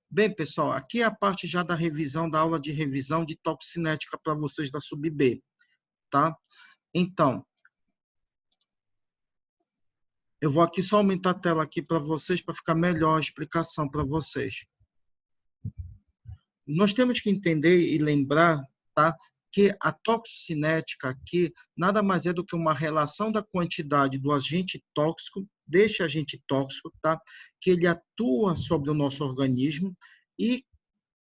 Bem, pessoal, aqui é a parte já da revisão, da aula de revisão de toxinética para vocês da Sub-B, tá? Então, eu vou aqui só aumentar a tela aqui para vocês, para ficar melhor a explicação para vocês. Nós temos que entender e lembrar, tá? Que a toxicinética aqui nada mais é do que uma relação da quantidade do agente tóxico, deste agente tóxico, tá? Que ele atua sobre o nosso organismo e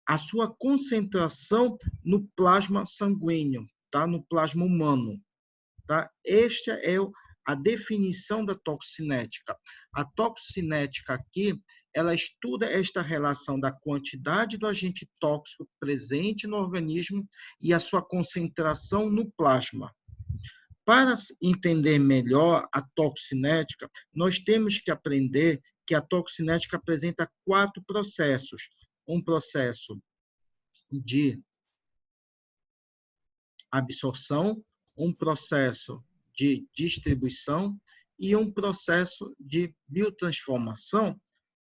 a sua concentração no plasma sanguíneo, tá? No plasma humano, tá? Esta é a definição da toxinética. A toxinética aqui, ela estuda esta relação da quantidade do agente tóxico presente no organismo e a sua concentração no plasma. Para entender melhor a toxinética, nós temos que aprender que a toxinética apresenta 4 processos. Um processo de absorção, um processo de distribuição e um processo de biotransformação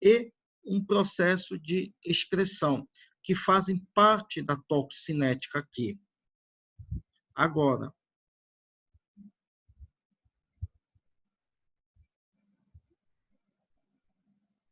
e um processo de excreção, que fazem parte da toxinética aqui. Agora,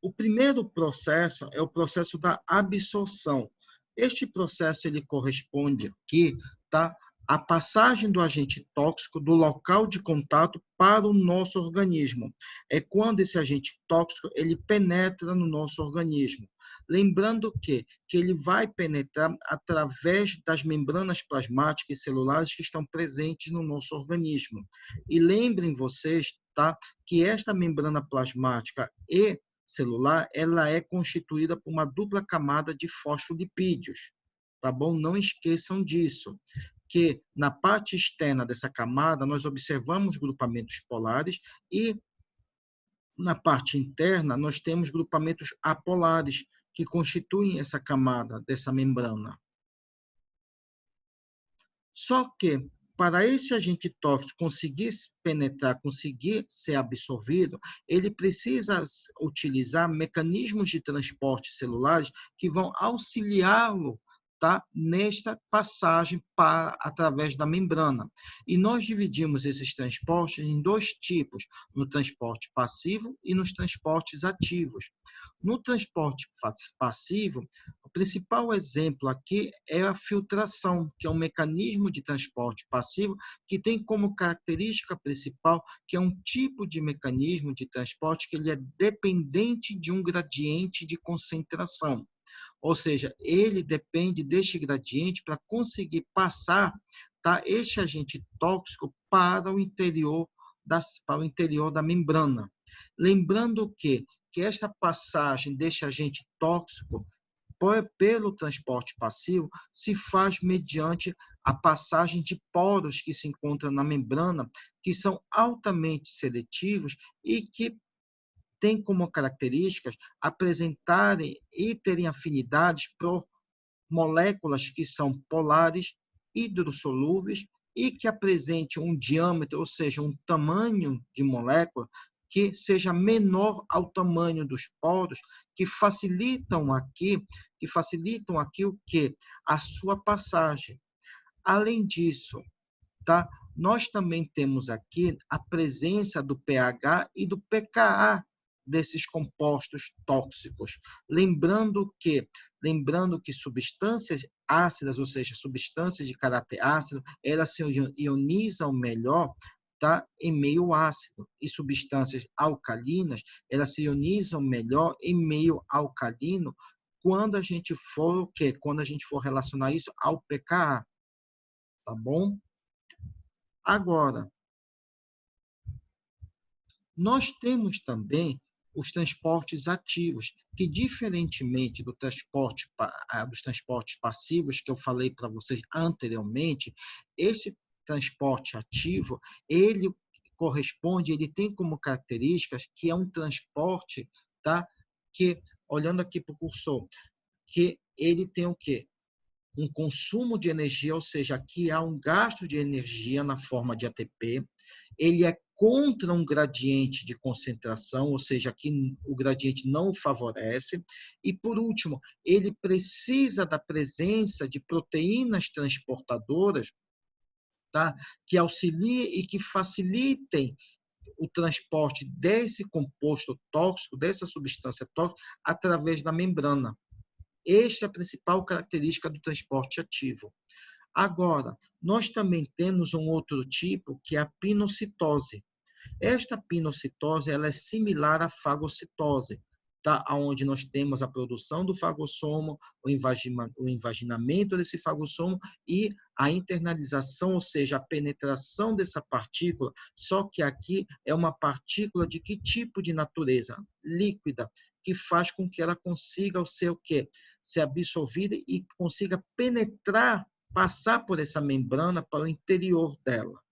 o primeiro processo é o processo da absorção. Este processo ele corresponde aqui, tá? A passagem do agente tóxico do local de contato para o nosso organismo. É quando esse agente tóxico ele penetra no nosso organismo. Lembrando que ele vai penetrar através das membranas plasmáticas e celulares que estão presentes no nosso organismo. E lembrem vocês, tá, que esta membrana plasmática e celular, ela é constituída por uma dupla camada de fosfolipídios, tá bom? Não esqueçam disso, que na parte externa dessa camada nós observamos grupamentos polares e na parte interna nós temos grupamentos apolares que constituem essa camada dessa membrana. Só que para esse agente tóxico conseguir penetrar, conseguir ser absorvido, ele precisa utilizar mecanismos de transporte celulares que vão auxiliá-lo, tá, nesta passagem através da membrana. E nós dividimos esses transportes em 2 tipos, no transporte passivo e nos transportes ativos. No transporte passivo, o principal exemplo aqui é a filtração, que é um mecanismo de transporte passivo que tem como característica principal que é um tipo de mecanismo de transporte que ele é dependente de um gradiente de concentração. Ou seja, ele depende deste gradiente para conseguir passar, tá, este agente tóxico para o interior da membrana. Lembrando que esta passagem deste agente tóxico pelo transporte passivo se faz mediante a passagem de poros que se encontram na membrana, que são altamente seletivos e que têm como características apresentarem e terem afinidades por moléculas que são polares, hidrossolúveis e que apresentem um diâmetro, ou seja, um tamanho de molécula que seja menor ao tamanho dos poros, que facilitam aqui o que? A sua passagem. Além disso, tá? Nós também temos aqui a presença do pH e do pKa desses compostos tóxicos. Lembrando que substâncias ácidas, ou seja, substâncias de caráter ácido, elas se ionizam melhor, tá, em meio ácido, e substâncias alcalinas, elas se ionizam melhor em meio alcalino quando a gente for o quê? Quando a gente for relacionar isso ao pKa, tá bom? Agora, nós temos também os transportes ativos, que diferentemente dos transportes passivos que eu falei para vocês anteriormente, esse transporte ativo, ele tem como características que é um transporte, tá, que, olhando aqui para o cursor, que ele tem o quê? Um consumo de energia, ou seja, aqui há um gasto de energia na forma de ATP, ele é contra um gradiente de concentração, ou seja, aqui o gradiente não o favorece. E, por último, ele precisa da presença de proteínas transportadoras, tá? Que auxiliem e que facilitem o transporte desse composto tóxico, dessa substância tóxica, através da membrana. Esta é a principal característica do transporte ativo. Agora, nós também temos um outro tipo, que é a pinocitose. Esta pinocitose ela é similar à fagocitose, tá? Onde nós temos a produção do fagossomo, o invaginamento desse fagossomo e a internalização, ou seja, a penetração dessa partícula, só que aqui é uma partícula de que tipo de natureza? Líquida, que faz com que ela consiga ser o quê? Ser absorvida e consiga penetrar, passar por essa membrana para o interior dela.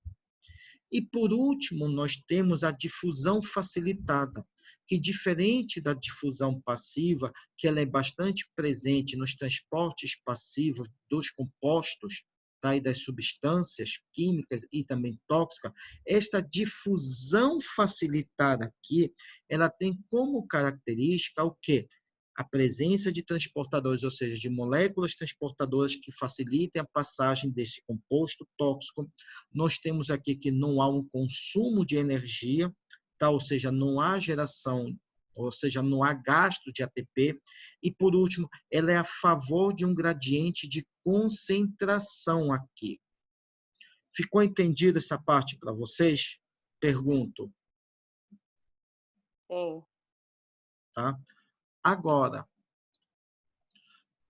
E, por último, nós temos a difusão facilitada, que, diferente da difusão passiva, que ela é bastante presente nos transportes passivos dos compostos, tá, e das substâncias químicas e também tóxicas, esta difusão facilitada aqui, ela tem como característica o quê? A presença de transportadores, ou seja, de moléculas transportadoras que facilitem a passagem desse composto tóxico. Nós temos aqui que não há um consumo de energia, tá? Ou seja, não há geração, ou seja, não há gasto de ATP. E, por último, ela é a favor de um gradiente de concentração aqui. Ficou entendido essa parte para vocês? Pergunto. Sim. Tá? Agora,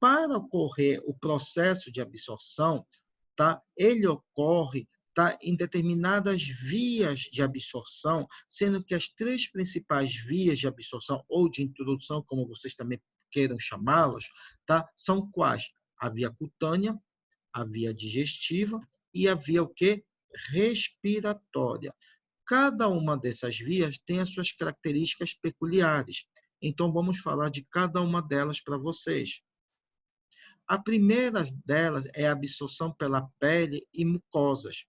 para ocorrer o processo de absorção, tá? Ele ocorre, tá, em determinadas vias de absorção, sendo que as três principais vias de absorção ou de introdução, como vocês também queiram chamá-las, tá? São quais? A via cutânea, a via digestiva e a via o quê? Respiratória. Cada uma dessas vias tem as suas características peculiares. Então, vamos falar de cada uma delas para vocês. A primeira delas é a absorção pela pele e mucosas,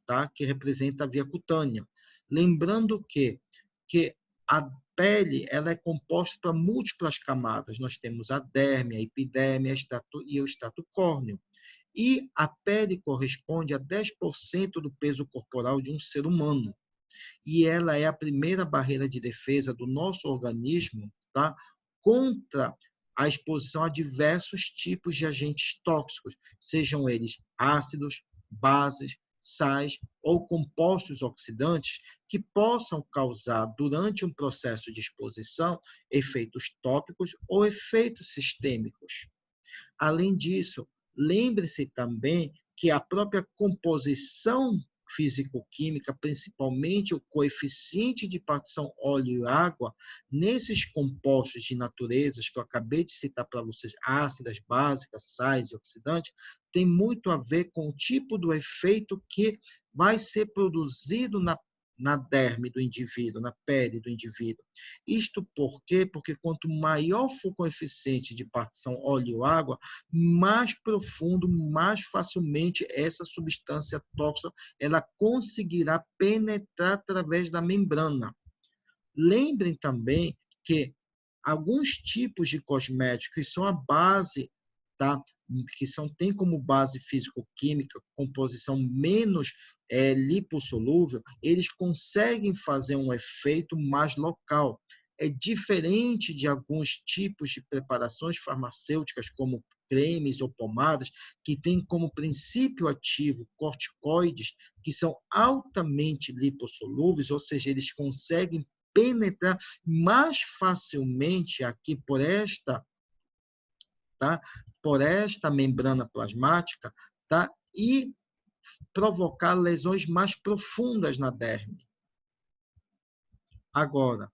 tá? Que representa a via cutânea. Lembrando que a pele ela é composta por múltiplas camadas. Nós temos a derme, a epiderme e o estrato córneo. E a pele corresponde a 10% do peso corporal de um ser humano. E ela é a primeira barreira de defesa do nosso organismo, tá? Contra a exposição a diversos tipos de agentes tóxicos, sejam eles ácidos, bases, sais ou compostos oxidantes que possam causar, durante um processo de exposição, efeitos tópicos ou efeitos sistêmicos. Além disso, lembre-se também que a própria composição físico-química, principalmente o coeficiente de partição óleo e água, nesses compostos de naturezas que eu acabei de citar para vocês, ácidas, básicas, sais e oxidantes, tem muito a ver com o tipo do efeito que vai ser produzido na derme do indivíduo, na pele do indivíduo. Isto por quê? Porque quanto maior for o coeficiente de partição óleo-água, mais profundo, mais facilmente essa substância tóxica ela conseguirá penetrar através da membrana. Lembrem também que alguns tipos de cosméticos que são a base, tá? Tem como base físico-química composição menos lipossolúvel, eles conseguem fazer um efeito mais local. É diferente de alguns tipos de preparações farmacêuticas, como cremes ou pomadas, que têm como princípio ativo corticoides, que são altamente lipossolúveis, ou seja, eles conseguem penetrar mais facilmente aqui tá? Por esta membrana plasmática, tá? E provocar lesões mais profundas na derme. Agora,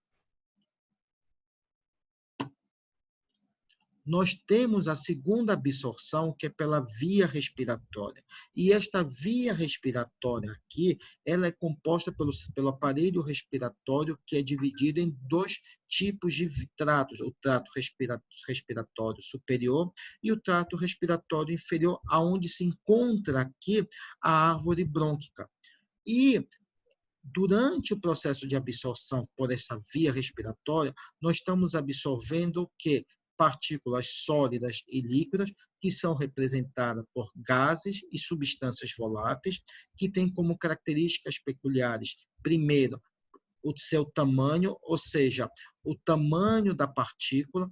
nós temos a segunda absorção, que é pela via respiratória. E esta via respiratória aqui, ela é composta pelo aparelho respiratório, que é dividido em dois tipos de tratos, o trato respiratório superior e o trato respiratório inferior, aonde se encontra aqui a árvore brônquica. E Durante o processo de absorção por essa via respiratória, nós estamos absorvendo o quê? Partículas sólidas e líquidas, que são representadas por gases e substâncias voláteis, que têm como características peculiares, primeiro, o seu tamanho, ou seja, o tamanho da partícula.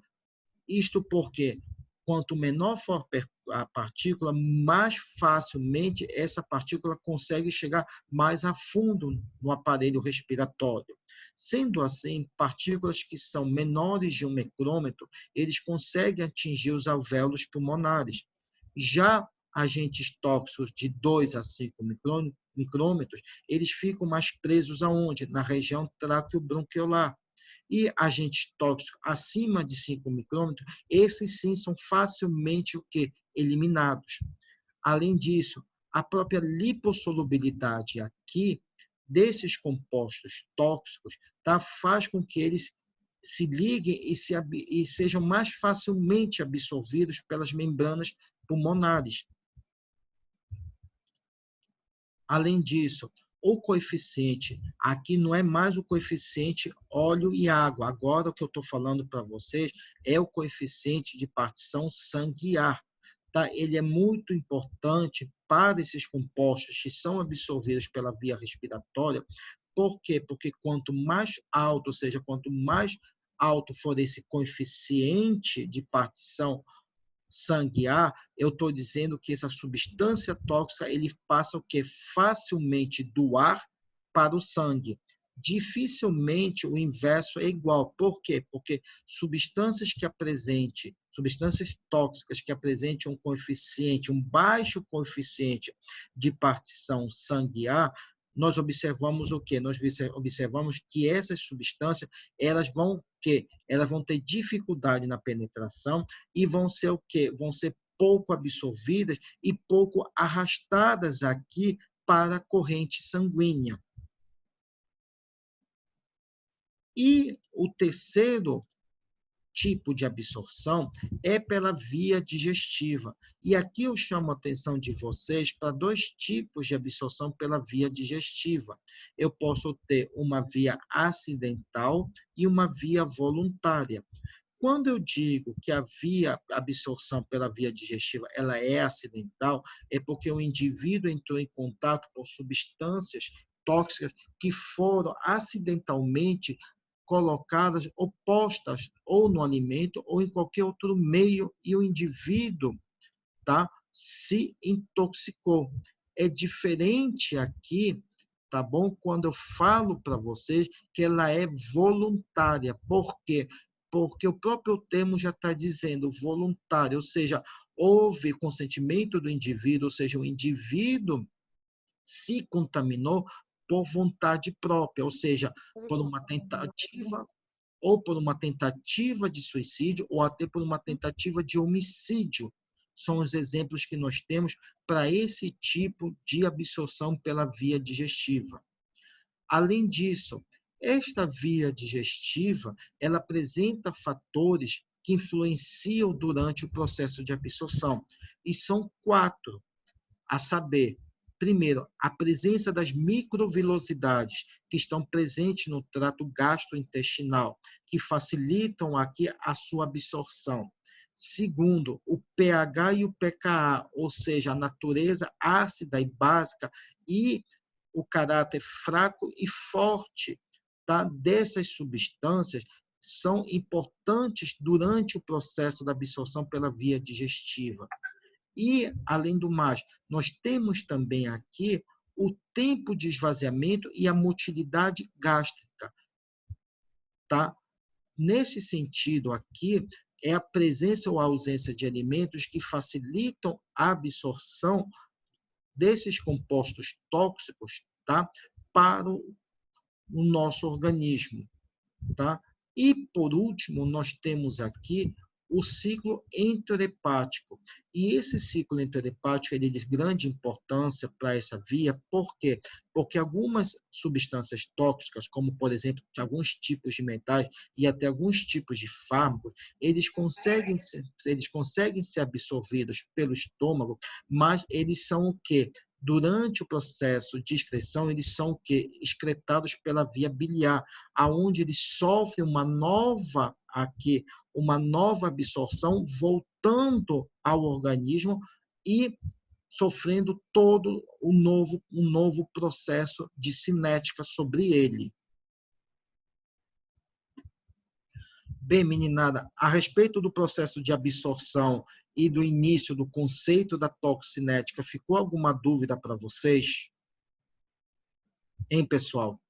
Isto porque, quanto menor for a partícula, mais facilmente essa partícula consegue chegar mais a fundo no aparelho respiratório. Sendo assim, partículas que são menores de 1 micrômetro, eles conseguem atingir os alvéolos pulmonares. Já agentes tóxicos de 2 a 5 micrômetros, eles ficam mais presos aonde? Na região traqueobronquiolar. E agentes tóxicos acima de 5 micrômetros, esses sim são facilmente o que? Eliminados. Além disso, a própria lipossolubilidade aqui desses compostos tóxicos, tá, faz com que eles se liguem e sejam mais facilmente absorvidos pelas membranas pulmonares. Além disso, o coeficiente, aqui não é mais o coeficiente óleo e água. Agora, o que eu estou falando para vocês é o coeficiente de partição sangue-ar. Tá? Ele é muito importante para esses compostos que são absorvidos pela via respiratória. Por quê? Porque quanto mais alto, ou seja, quanto mais alto for esse coeficiente de partição sanguear, eu estou dizendo que essa substância tóxica ele passa o que? Facilmente do ar para o sangue. Dificilmente o inverso é igual. Por quê? Porque substâncias tóxicas que apresentem um baixo coeficiente de partição sanguear, nós observamos o quê? Nós observamos que essas substâncias, elas vão ter dificuldade na penetração e vão ser o quê? Vão ser pouco absorvidas e pouco arrastadas aqui para a corrente sanguínea. E o terceiro tipo de absorção é pela via digestiva. E aqui eu chamo a atenção de vocês para 2 tipos de absorção pela via digestiva. Eu posso ter uma via acidental e uma via voluntária. Quando eu digo que a absorção pela via digestiva ela é acidental, é porque o indivíduo entrou em contato com substâncias tóxicas que foram acidentalmente colocadas ou postas ou no alimento ou em qualquer outro meio e o indivíduo, tá, se intoxicou. É diferente aqui, tá bom? Quando eu falo para vocês que ela é voluntária. Por quê? Porque o próprio termo já está dizendo voluntário, ou seja, houve consentimento do indivíduo, ou seja, o indivíduo se contaminou por vontade própria, ou seja, por uma tentativa ou por uma tentativa de suicídio ou até por uma tentativa de homicídio. São os exemplos que nós temos para esse tipo de absorção pela via digestiva. Além disso, esta via digestiva, ela apresenta fatores que influenciam durante o processo de absorção, e são 4, a saber, primeiro, a presença das microvilosidades que estão presentes no trato gastrointestinal, que facilitam aqui a sua absorção. Segundo, o pH e o pKa, ou seja, a natureza ácida e básica e o caráter fraco e forte, tá, dessas substâncias são importantes durante o processo da absorção pela via digestiva. E, além do mais, nós temos também aqui o tempo de esvaziamento e a motilidade gástrica. Tá? Nesse sentido aqui, é a presença ou a ausência de alimentos que facilitam a absorção desses compostos tóxicos, tá, para o nosso organismo. Tá? E, por último, nós temos aqui o ciclo enterohepático. E esse ciclo enterohepático ele é de grande importância para essa via. Por quê? Porque algumas substâncias tóxicas, como, por exemplo, alguns tipos de metais e até alguns tipos de fármacos, eles conseguem ser absorvidos pelo estômago, mas eles são o quê? Durante o processo de excreção, eles são o quê? Excretados pela via biliar, aonde eles sofrem uma nova absorção, voltando ao organismo e sofrendo todo um novo processo de cinética sobre ele. Bem, meninada, a respeito do processo de absorção e do início do conceito da toxicinética, ficou alguma dúvida para vocês? Hein, pessoal?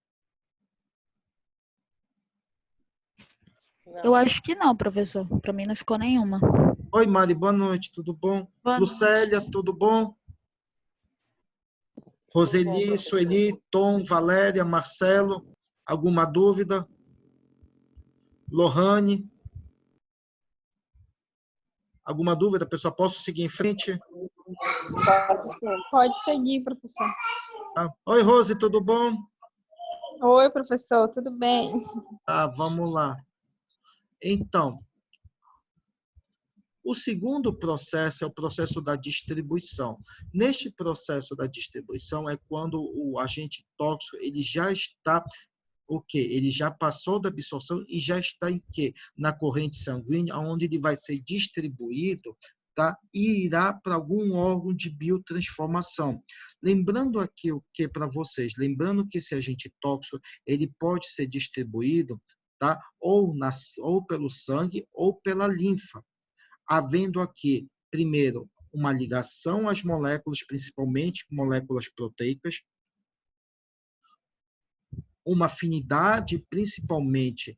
Eu acho que não, professor. Para mim não ficou nenhuma. Oi, Mari, boa noite, tudo bom? Boa Lucélia, noite. tudo bom? Roseli, Sueli, Tom, Valéria, Marcelo, alguma dúvida? Lohane, alguma dúvida, pessoal? Posso seguir em frente? Pode seguir, professor. Oi, Rose, tudo bom? Oi, professor, tudo bem? Vamos lá. Então, o segundo processo é o processo da distribuição. Neste processo da distribuição é quando o agente tóxico ele já está o quê? Ele já passou da absorção e já está em quê? Na corrente sanguínea, onde ele vai ser distribuído, tá? E irá para algum órgão de biotransformação. Lembrando aqui o que para vocês, lembrando que esse agente tóxico, ele pode ser distribuído, tá? Ou pelo sangue ou pela linfa, havendo aqui, primeiro, uma ligação às moléculas, principalmente moléculas proteicas, uma afinidade, principalmente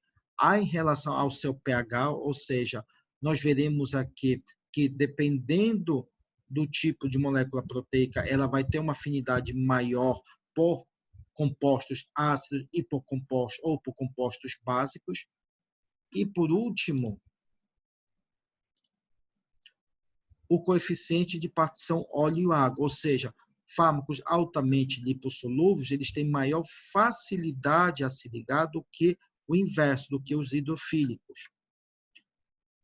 em relação ao seu pH, ou seja, nós veremos aqui que dependendo do tipo de molécula proteica, ela vai ter uma afinidade maior por compostos ácidos e por compostos básicos. E por último, o coeficiente de partição óleo-água, ou seja, fármacos altamente lipossolúveis, eles têm maior facilidade a se ligar do que o inverso, do que os hidrofílicos.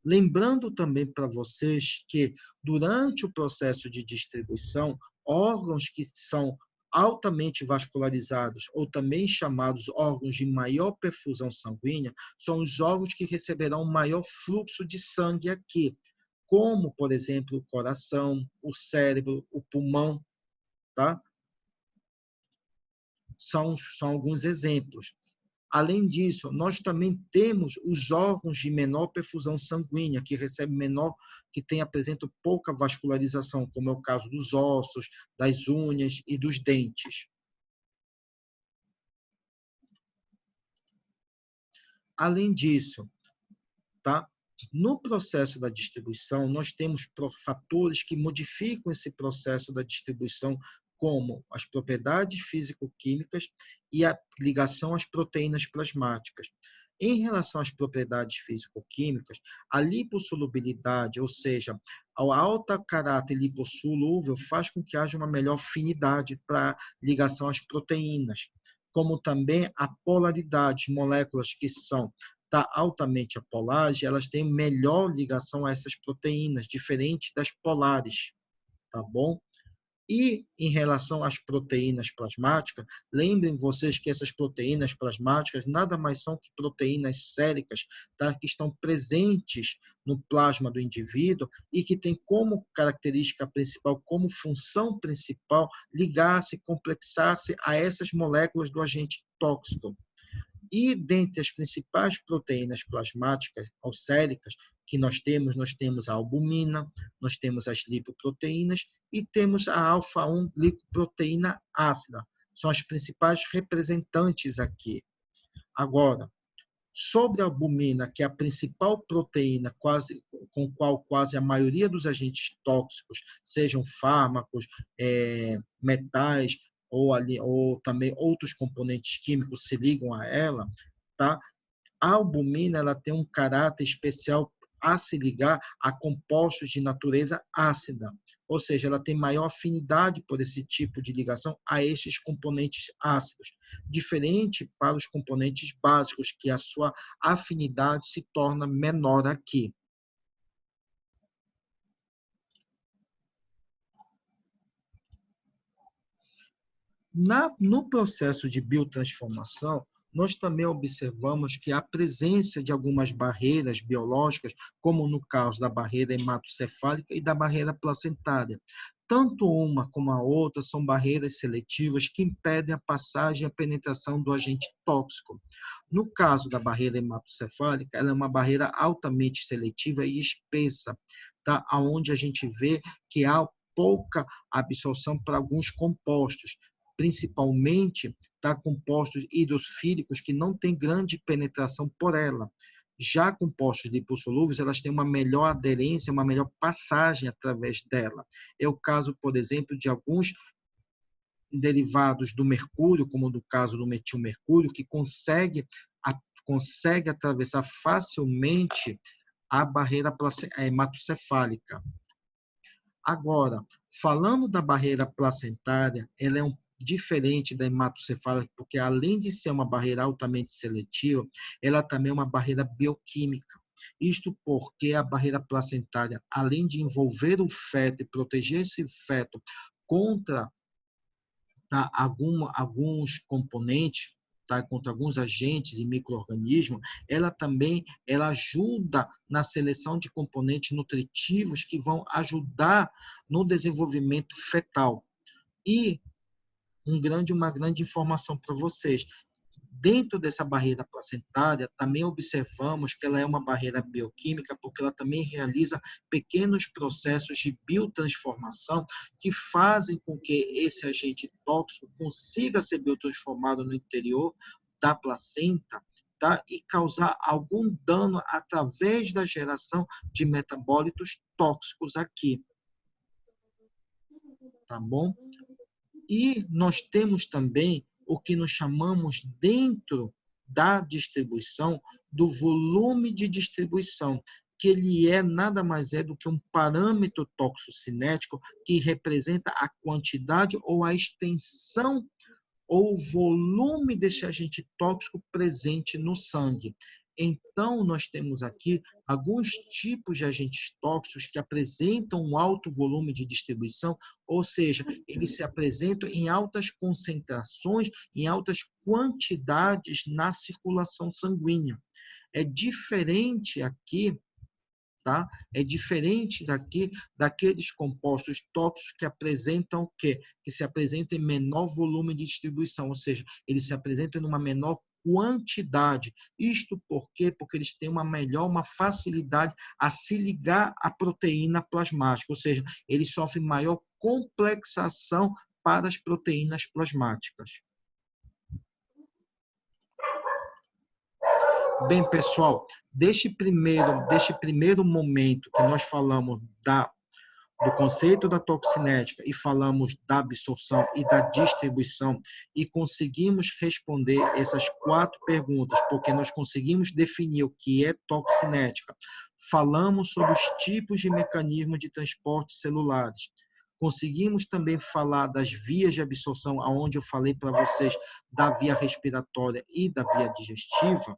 Lembrando também para vocês que, durante o processo de distribuição, órgãos que são altamente vascularizados, ou também chamados órgãos de maior perfusão sanguínea, são os órgãos que receberão maior fluxo de sangue aqui, como, por exemplo, o coração, o cérebro, o pulmão, tá? São alguns exemplos. Além disso, nós também temos os órgãos de menor perfusão sanguínea, que recebem menor, apresentam pouca vascularização, como é o caso dos ossos, das unhas e dos dentes. Além disso, tá? No processo da distribuição, nós temos fatores que modificam esse processo da distribuição, como as propriedades físico-químicas e a ligação às proteínas plasmáticas. Em relação às propriedades físico-químicas, a lipossolubilidade, ou seja, a alta caráter lipossolúvel, faz com que haja uma melhor afinidade para ligação às proteínas, como também a polaridade, moléculas que são altamente apolares, elas têm melhor ligação a essas proteínas, diferente das polares, tá bom? E em relação às proteínas plasmáticas, lembrem vocês que essas proteínas plasmáticas nada mais são que proteínas séricas, tá? Que estão presentes no plasma do indivíduo e que têm como característica principal, como função principal, ligar-se, complexar-se a essas moléculas do agente tóxico. E dentre as principais proteínas plasmáticas ou séricas que nós temos a albumina, nós temos as lipoproteínas e temos a alfa-1 glicoproteína ácida. São as principais representantes aqui. Agora, sobre a albumina, que é a principal proteína com a qual quase a maioria dos agentes tóxicos, sejam fármacos, metais, ou também outros componentes químicos se ligam a ela, tá? A albumina ela tem um caráter especial a se ligar a compostos de natureza ácida, ou seja, ela tem maior afinidade por esse tipo de ligação a estes componentes ácidos, diferente para os componentes básicos, que a sua afinidade se torna menor aqui. No processo de biotransformação, nós também observamos que a presença de algumas barreiras biológicas, como no caso da barreira hematocefálica e da barreira placentária. Tanto uma como a outra são barreiras seletivas que impedem a passagem e a penetração do agente tóxico. No caso da barreira hematocefálica, ela é uma barreira altamente seletiva e espessa, tá? Onde a gente vê que há pouca absorção para alguns compostos, principalmente compostos hidrofílicos que não têm grande penetração por ela. Já compostos lipossolúveis, elas têm uma melhor aderência, uma melhor passagem através dela. É o caso, por exemplo, de alguns derivados do mercúrio, como no caso do metilmercúrio, que consegue atravessar facilmente a barreira hematocefálica. Agora, falando da barreira placentária, ela é diferente da hematocefálica, porque além de ser uma barreira altamente seletiva, ela também é uma barreira bioquímica. Isto porque a barreira placentária, além de envolver o feto e proteger esse feto contra alguns componentes, contra alguns agentes e micro-organismos, ela ajuda na seleção de componentes nutritivos que vão ajudar no desenvolvimento fetal. E uma grande informação para vocês. Dentro dessa barreira placentária, também observamos que ela é uma barreira bioquímica, porque ela também realiza pequenos processos de biotransformação que fazem com que esse agente tóxico consiga ser biotransformado no interior da placenta, tá? E causar algum dano através da geração de metabólitos tóxicos aqui. Tá bom? E nós temos também o que nós chamamos dentro da distribuição do volume de distribuição, que ele nada mais é do que um parâmetro toxocinético que representa a quantidade ou a extensão ou o volume desse agente tóxico presente no sangue. Então, nós temos aqui alguns tipos de agentes tóxicos que apresentam um alto volume de distribuição, ou seja, eles se apresentam em altas concentrações, em altas quantidades na circulação sanguínea. É diferente aqui, tá? É diferente daqueles compostos tóxicos que apresentam o quê? Que se apresentam em menor volume de distribuição, ou seja, eles se apresentam em uma menor quantidade. Isto por quê? Porque eles têm uma facilidade a se ligar à proteína plasmática, ou seja, eles sofrem maior complexação para as proteínas plasmáticas. Bem, pessoal, deste primeiro momento que nós falamos do conceito da toxinética e falamos da absorção e da distribuição e conseguimos responder essas 4 perguntas, porque nós conseguimos definir o que é toxinética. Falamos sobre os tipos de mecanismos de transporte celulares. Conseguimos também falar das vias de absorção, onde eu falei para vocês da via respiratória e da via digestiva,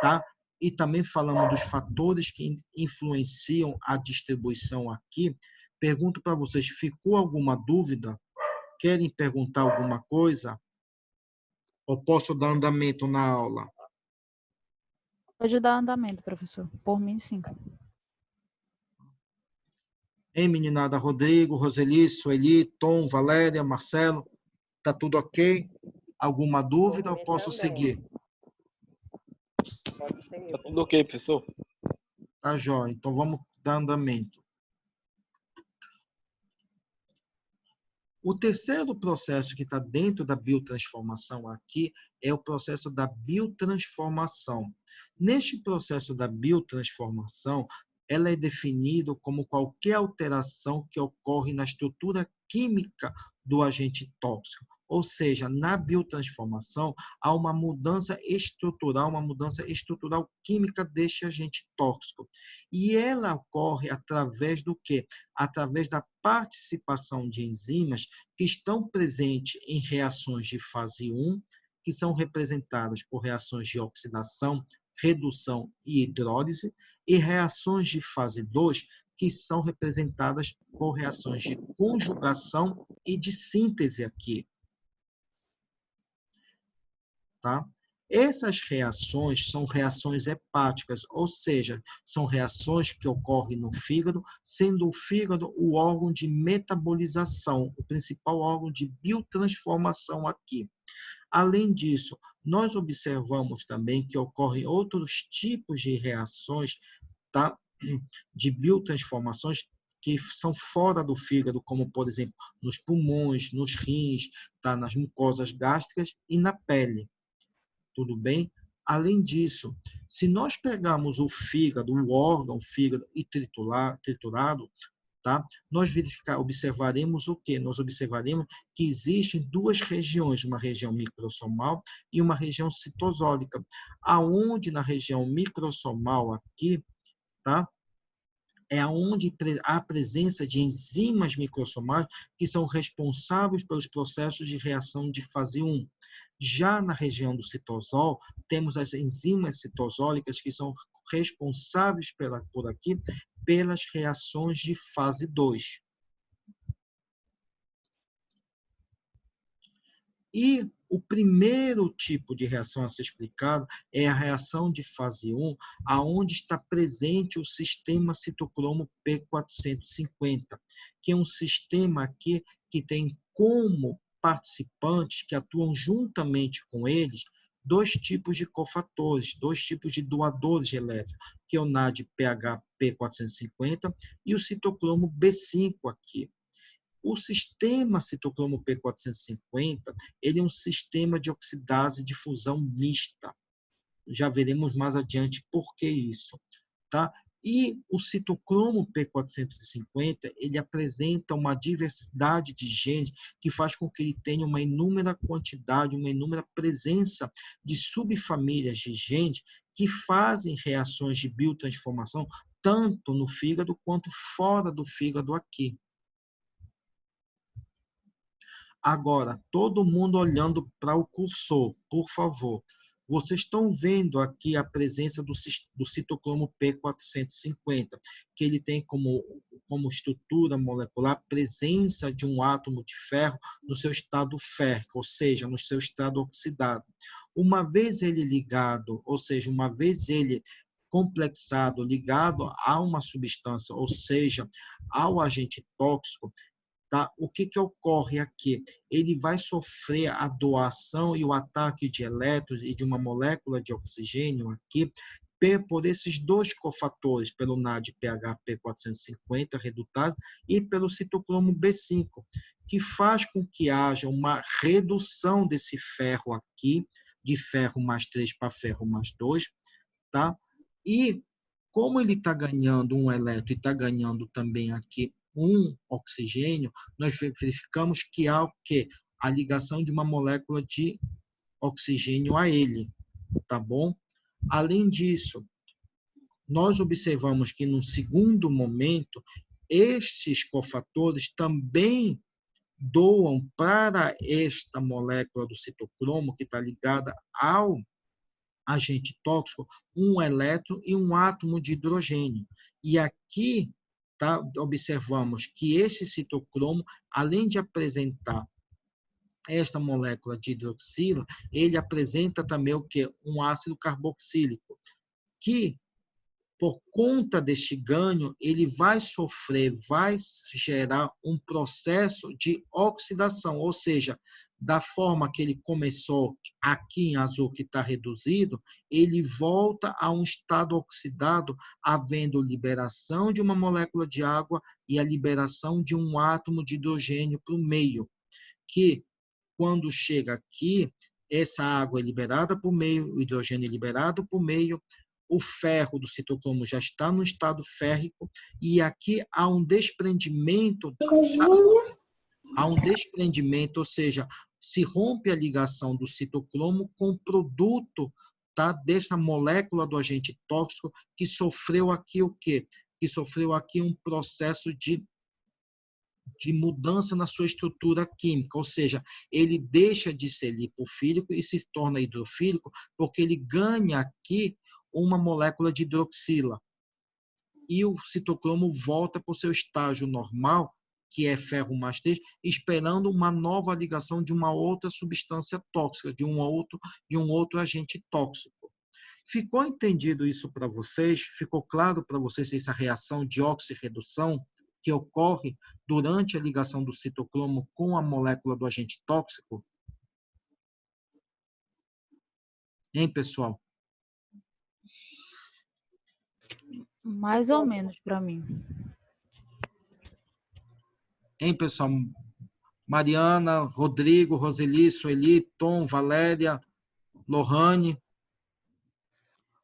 tá? E também falamos dos fatores que influenciam a distribuição aqui. Pergunto para vocês, ficou alguma dúvida? Querem perguntar alguma coisa? Ou posso dar andamento na aula? Pode dar andamento, professor. Por mim, sim. Hein, meninada? Rodrigo, Roseli, Sueli, Tom, Valéria, Marcelo, tá tudo ok? Alguma dúvida ou posso seguir? Pode seguir. Tá tudo ok, professor. Tá, jóia. Então vamos dar andamento. O terceiro processo que está dentro da biotransformação aqui é o processo da biotransformação. Neste processo da biotransformação, ela é definida como qualquer alteração que ocorre na estrutura química do agente tóxico. Ou seja, na biotransformação, há uma mudança estrutural química deste agente tóxico. E ela ocorre através do quê? Através da participação de enzimas que estão presentes em reações de fase 1, que são representadas por reações de oxidação, redução e hidrólise, e reações de fase 2, que são representadas por reações de conjugação e de síntese aqui. tá? Essas reações são reações hepáticas, ou seja, são reações que ocorrem no fígado, sendo o fígado o órgão de metabolização, o principal órgão de biotransformação aqui. Além disso, nós observamos também que ocorrem outros tipos de reações, tá? De biotransformações que são fora do fígado, como, por exemplo, nos pulmões, nos rins, tá? Nas mucosas gástricas e na pele. Tudo bem? Além disso, se nós pegarmos o fígado, o órgão fígado e triturado, tá? Nós observaremos o quê? Nós observaremos que existem duas regiões, uma região microsomal e uma região citosólica, aonde na região microsomal aqui, tá? É onde há a presença de enzimas microsomais que são responsáveis pelos processos de reação de fase 1. Já na região do citosol, temos as enzimas citosólicas que são responsáveis por aqui pelas reações de fase 2. E o primeiro tipo de reação a ser explicado é a reação de fase 1, aonde está presente o sistema citocromo P450, que é um sistema aqui que tem como participantes que atuam juntamente com eles dois tipos de cofatores, dois tipos de doadores de elétrons, que é o NADPH P450 e o citocromo B5 aqui. O sistema citocromo P450, ele é um sistema de oxidase de fusão mista. Já veremos mais adiante por que isso, tá? E o citocromo P450, ele apresenta uma diversidade de genes que faz com que ele tenha uma inúmera quantidade, uma inúmera presença de subfamílias de genes que fazem reações de biotransformação tanto no fígado quanto fora do fígado aqui. Agora, todo mundo olhando para o cursor, por favor. Vocês estão vendo aqui a presença do citocromo P450, que ele tem como estrutura molecular a presença de um átomo de ferro no seu estado férrico, ou seja, no seu estado oxidado. Uma vez ele ligado, ou seja, uma vez ele complexado, ligado a uma substância, ou seja, ao agente tóxico, tá? O que ocorre aqui? Ele vai sofrer a doação e o ataque de elétrons e de uma molécula de oxigênio aqui por esses dois cofatores, pelo NADPH P450 redutase e pelo citocromo B5, que faz com que haja uma redução desse ferro aqui, de ferro mais 3 para ferro mais 2, tá? E como ele está ganhando um elétron e está ganhando também aqui um oxigênio, nós verificamos que há o quê? A ligação de uma molécula de oxigênio a ele, tá bom? Além disso, nós observamos que, num segundo momento, estes cofatores também doam para esta molécula do citocromo, que está ligada ao agente tóxico, um elétron e um átomo de hidrogênio. E aqui, tá, observamos que esse citocromo, além de apresentar esta molécula de hidroxila, ele apresenta também o quê? Um ácido carboxílico, que, por conta deste ganho, ele vai sofrer, vai gerar um processo de oxidação, ou seja, da forma que ele começou aqui em azul, que está reduzido, ele volta a um estado oxidado, havendo liberação de uma molécula de água e a liberação de um átomo de hidrogênio para o meio, que, quando chega aqui, essa água é liberada para o meio, o hidrogênio é liberado para o meio, o ferro do citocromo já está no estado férrico e aqui há um desprendimento, ou seja, se rompe a ligação do citocromo com o produto, tá, dessa molécula do agente tóxico que sofreu aqui o quê? Que sofreu aqui um processo de mudança na sua estrutura química, ou seja, ele deixa de ser lipofílico e se torna hidrofílico porque ele ganha aqui uma molécula de hidroxila. E o citocromo volta para o seu estágio normal, que é ferro mais 3, esperando uma nova ligação de uma outra substância tóxica, de um outro agente tóxico. Ficou entendido isso para vocês? Ficou claro para vocês essa reação de oxirredução que ocorre durante a ligação do citocromo com a molécula do agente tóxico? Hein, pessoal? Mais ou menos para mim. Hein, pessoal? Mariana, Rodrigo, Roseli, Sueli, Tom, Valéria, Lohane.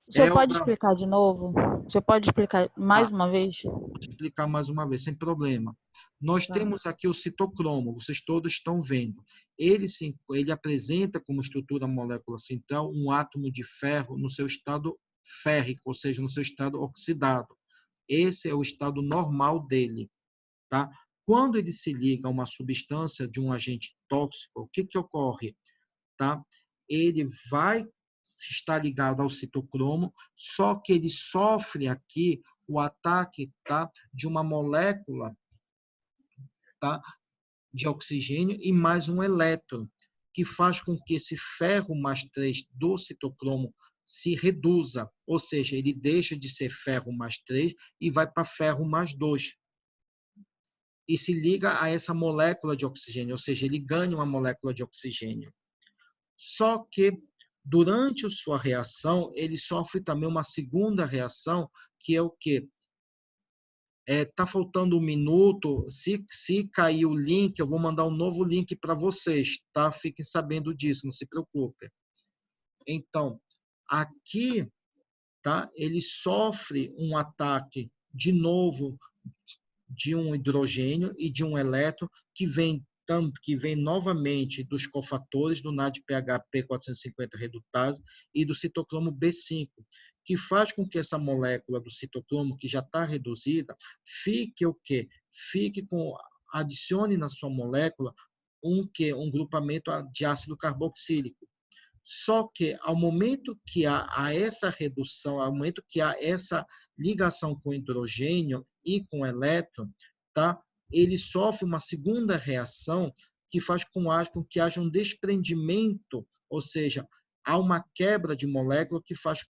O senhor Elba. pode explicar de novo? O senhor pode explicar mais uma vez? Vou explicar mais uma vez, sem problema. Nós temos aqui o citocromo, vocês todos estão vendo. Ele apresenta como estrutura molécula central um átomo de ferro no seu estado férrico, ou seja, no seu estado oxidado. Esse é o estado normal dele, tá? Quando ele se liga a uma substância de um agente tóxico, o que ocorre? Tá? Ele vai estar ligado ao citocromo, só que ele sofre aqui o ataque, tá, de uma molécula, tá, de oxigênio e mais um elétron, que faz com que esse ferro mais 3 do citocromo se reduza, ou seja, ele deixa de ser ferro mais 3 e vai para ferro mais 2. E se liga a essa molécula de oxigênio, ou seja, ele ganha uma molécula de oxigênio. Só que, durante a sua reação, ele sofre também uma segunda reação, que é o quê? Tá faltando 1 minuto. Se cair o link, eu vou mandar um novo link para vocês, tá? Fiquem sabendo disso, não se preocupem. Então, aqui, tá? Ele sofre um ataque de novo de um hidrogênio e de um elétron que vem novamente dos cofatores do NADPH P450 redutase e do citocromo B5, que faz com que essa molécula do citocromo, que já está reduzida, fique o quê? Adicione na sua molécula um grupamento de ácido carboxílico. Só que, ao momento que há essa redução, ao momento que há essa ligação com hidrogênio e com elétron, tá? Ele sofre uma segunda reação que faz com que haja um desprendimento, ou seja, há uma quebra de molécula que faz